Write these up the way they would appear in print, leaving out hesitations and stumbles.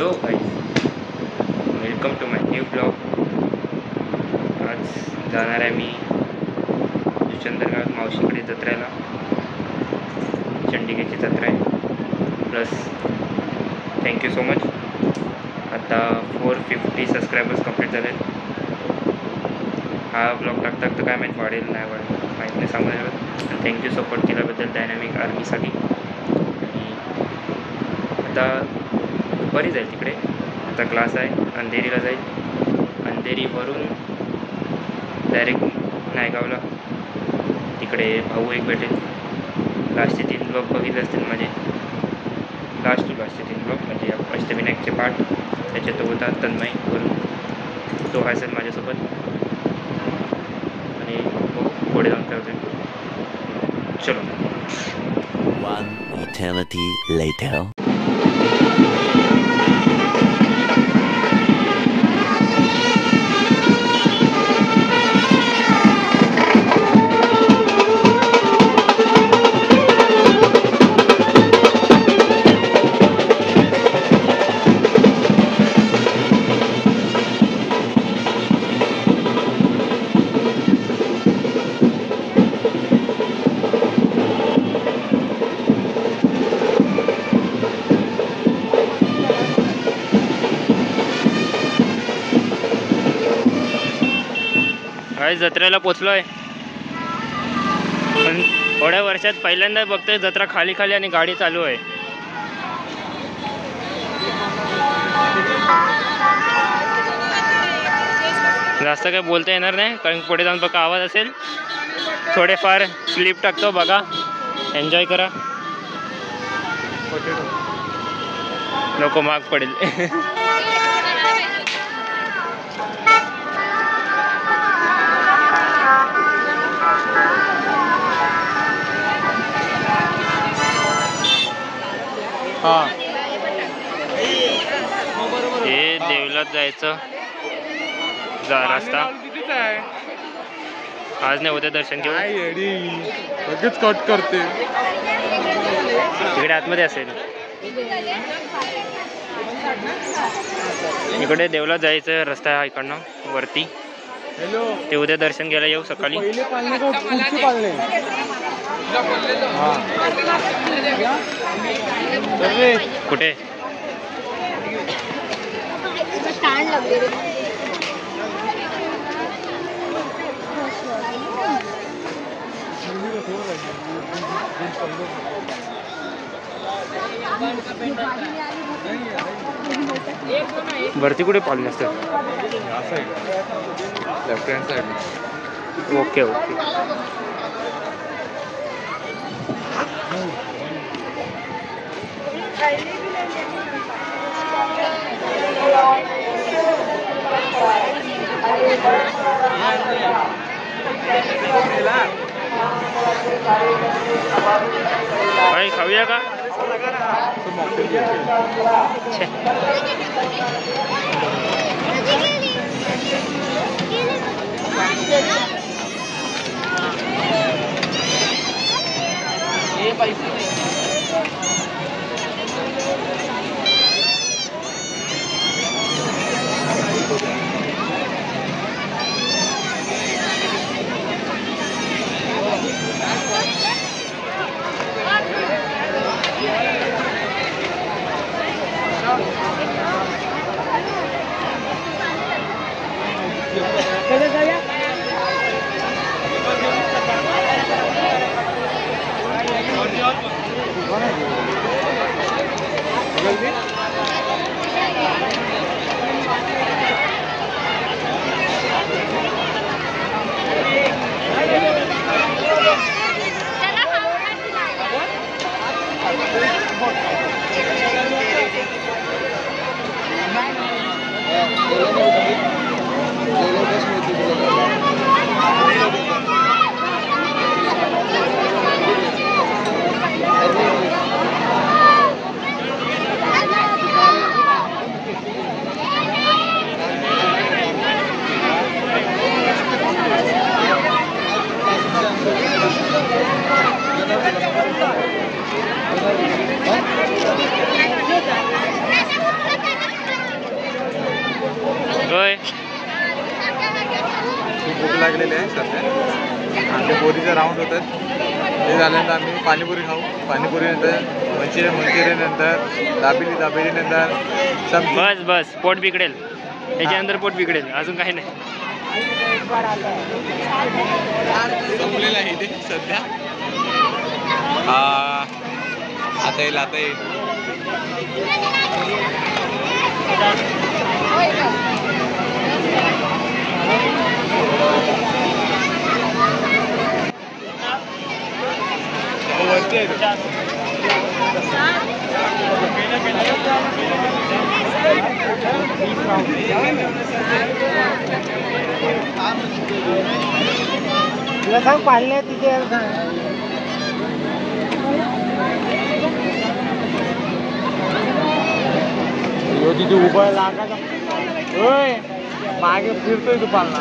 Hello guys, welcome to my new blog. आज जाणार आहे मी जुचंद्रगड मावशीकडे जत्रेला. चंडिकेची जत्रा आहे. Plus thank you so much. आता 450 सबस्क्रायबर्स कंप्लीट झालेत. हा ब्लॉग टाकता तर काय माहीत वाढेल नाही वाढेल माहीत नाही सांगू शकत. पण थँक्यू सपोर्ट केल्याबद्दल डायनॅमिक आर्मीसाठी. आणि आता दुपारी जाईल तिकडे. आता क्लास आहे, अंधेरीला जाईल. अंधेरीवरून डायरेक्ट नायगावला. तिकडे भाऊ एक भेटेल. लास्टचे 3 ब्लॉग बघितले असतील माझे. लास्टचे 3 ब्लॉग म्हणजे अष्टविनायकचे पाठ, त्याच्यात तो होता तन्मय वरून. तो आहे सर माझ्यासोबत. आणि पुढे जाऊन करते. चलो. One eternity later. आज जत्रेला पोचलो आहे. पण थोड्या वर्षात पहिल्यांदा बघतोय जत्रा खाली खाली आणि गाडी चालू आहे. जास्त काय बोलता येणार नाही कारण पुढे जाऊन बघा आवाज असेल. थोडेफार क्लिप टाकतो, बघा, एन्जॉय करा. नको माग पडेल. हां, हे देवलात जायचं रस्ता. आज नाही, उद्या दर्शन घेऊ. लगेच कट करते. इकडे आतमध्ये असेल. इकडे देवलात जायचं रस्ता आहे इकडनं वरती. ते उद्या दर्शन घ्यायला येऊ सकाळी. कुठे भरती कुठे पाळली असतात? Left hand side. Okay okay. भाई खाऊया का? होतात. ते झाल्यानंतर आम्ही पाणीपुरी खाऊ. पाणीपुरी नंतर मंचुरियन नंतर दाबेली नंतर बस बस पोट बिघडेल त्याच्यानंतर पोट बिघडेल अजून काही नाही. संपलेलं आहे ते सध्या. आता येईल. वरती आहे तुला सांग पाळणे तिथे तिथे उभा लागायचा. होय मागे फिरतोय तू पाळणा.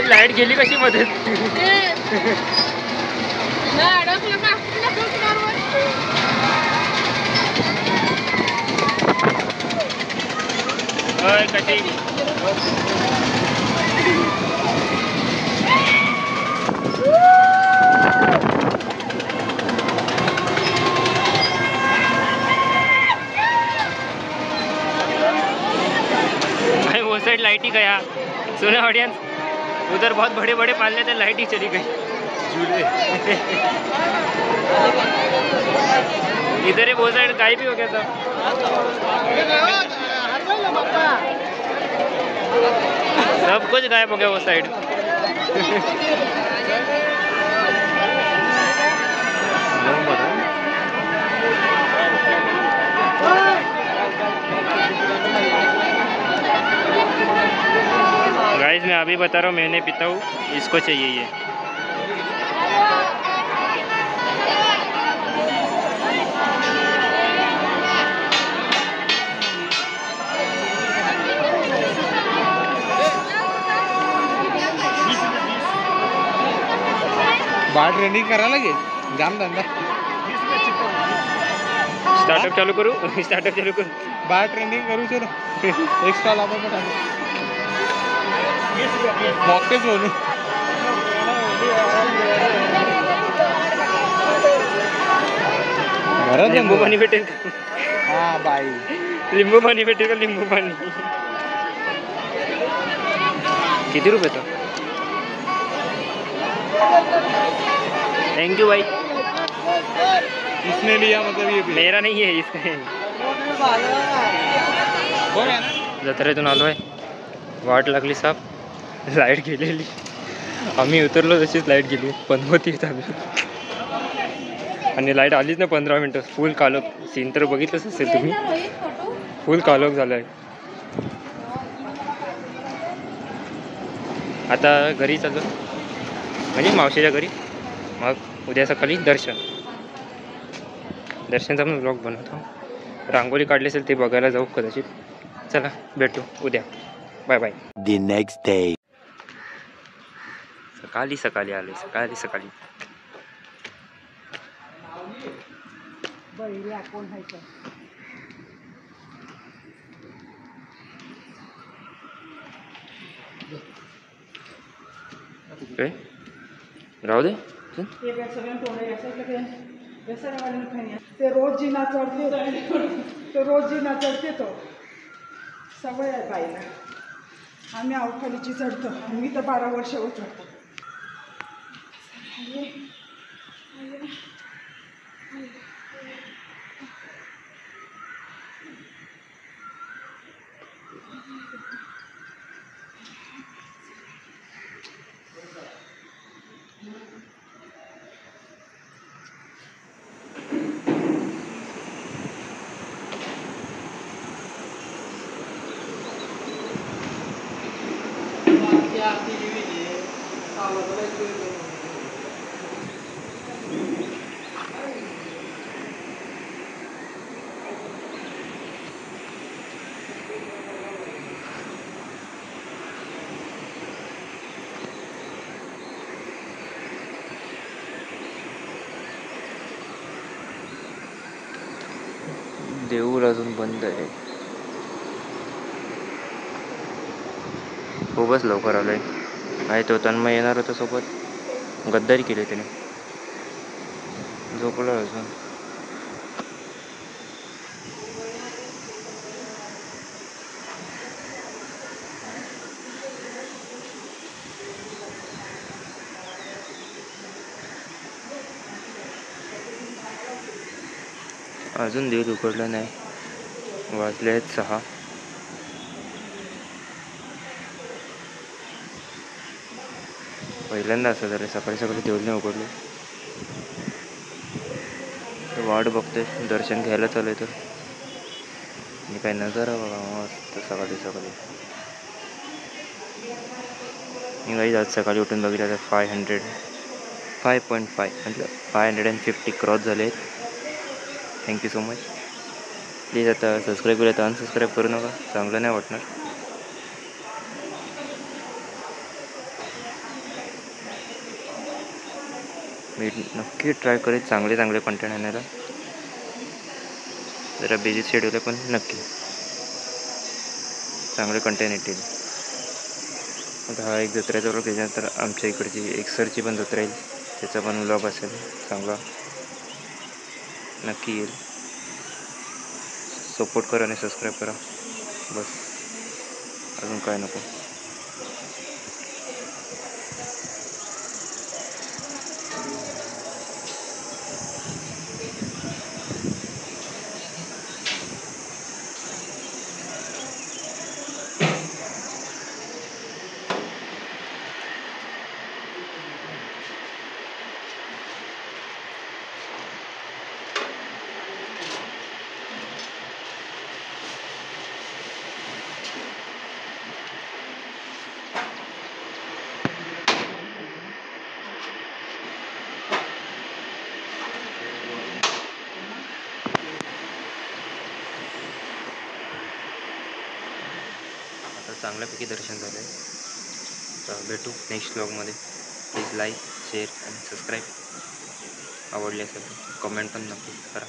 लाईट गेली कशी मध्ये. कशी भाई वो साइड लाइट ही गया. सुना ऑडियंस उधर बहुत बड़े बड़े पाले थे लाइट ही चली गई. इधर ही वो साइड गायब भी हो गया था. सब कुछ गायब हो गया वो साइड. गाइस मैं अभी बता रहा हूँ मैं नहीं पीता हूँ. इसको चाहिए ये. बाहेर ट्रेनिंग करायला लागेल. जाम धंदा. स्टार्टअप चालू करू. स्टार्टअप चालू करू. बाहेर ट्रेनिंग करू चलो. एक स्टॉल आपण मॉकटेल्स बोलू. लिंबू पाणी भेटेल का? हा बाई लिंबू पाणी भेटेल का? लिंबू पाणी किती रुपये? थैंक यू भाई. इसने लिया मतलब ये मेरा नहीं है इसका है. जत्रेतून आलो आहे. वाट लागली साप. लाईट गेलेली. आम्ही उतरलो तशीच लाईट गेली. पण होती चालू आणि लाईट आलीच ना 15 मिनटं. फुल कालोख. सीन तर बघितलंच असेल तुम्ही. फुल कालोख झालं आहे. आता घरी चाललो म्हणजे मावशीच्या घरी. मग उद्या सकाळी दर्शनचा पण ब्लॉग बनवतो. रांगोळी काढली असेल ते बघायला जाऊ कदाचित. चला भेटू उद्या. Bye bye. The next day. सकाळी आले. सकाळी राहू दे. ते रोज जिना चढते तो सवय आहे बाईला. आम्ही अवखालीची चढतो. मी तर 12 वर्ष चढतो. देऊळ अजून बंद आहे. खूपच लवकर आलोय. आहे तो तन्मय येणार होता सोबत, गद्दारी केली त्याने. झोपलो अजून. अजून देऊळ उघडलं नाही. वाजले आहेत 6. पहिल्यांदा असं झालं सकाळी सकाळी देऊळ नाही उघडले. वाट बघतोय दर्शन घ्यायला चालू आहे तर. आणि काय नजारा बघा मस्त सकाळी सकाळी. मी काही आज सकाळी उठून बघितलं तर 5.5 म्हटलं 550 क्रॉस झाले आहेत. Thank you so much. प्लीज आता सबस्क्राईब केलं तर अनसबस्क्राईब करू नका, चांगलं नाही वाटणार. मी नक्की ट्राय करेल चांगले चांगले कंटेंट आणायला. जरा बिझी शेड्यूल आहे पण नक्की चांगले कंटेंट येतील. आता हा एक जत्रेचा व्लॉग, त्याच्यानंतर आमच्या इकडची एकसरची पण जत्रा येईल, त्याचा पण व्लॉग असेल चांगला, नक्की येईल. सपोर्ट करा आणि सबस्क्राईब करा बस, अजून काय नको. चांगल्यापैकी दर्शन झालं आहे. तर भेटू नेक्स्ट व्लॉगमध्ये. प्लीज लाईक शेअर आणि सबस्क्राईब. आवडले असेल तर कमेंट पण नक्की करा.